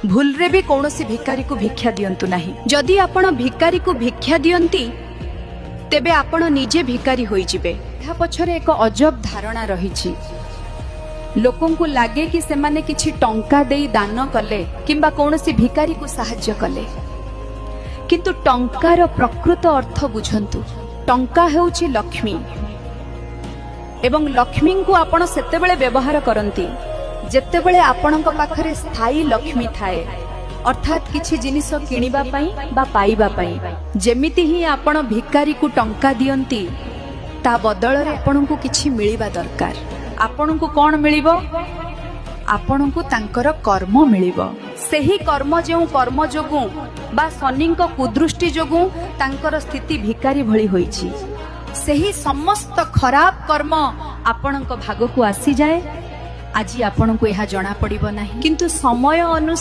भूलरे भी कौनसी भिकारी को भिक्षा दियंतु नाही। जदि आपण भिकारी को भिक्षा दियंती तेबे आपण निजे भिकारी होई जिबे। एहा पछरे एक अजब धारणा रहिछि। लोकन को लागे कि सेमाने किछि टंका देई दान कले किंबा कौनसी भिकारी को सहाय्य कले, किंतु टंकार प्रकृत अर्थ बुझंतु। टंका हेउछि लक्ष्मी एवं लक्ष्मी को आपण सेतेबेले व्यवहार करंती जेतेबेले आपणक पाखरे स्थायी लक्ष्मी थाए, अर्थात किछि जिनिस किनिबा पई बा पाइबा पई। जेमिति ही आपण भिकारी को टंका दियंती ता बदल रे आपण को किछि मिलिबा दरकार। आपण को कोन मिलिबो? आपण को तांकर कर्म मिलिबो। सेही कर्म जेउ कर्म जोगु बा शनिंक कुदृष्टि जोगु तांकर स्थिति भिकारी भଳି होईछि, सेही समस्त खराब कर्म आपणक भाग को आसी जाए। आज आपण को यह जना पड़िबो नाही, किंतु समय अनुसार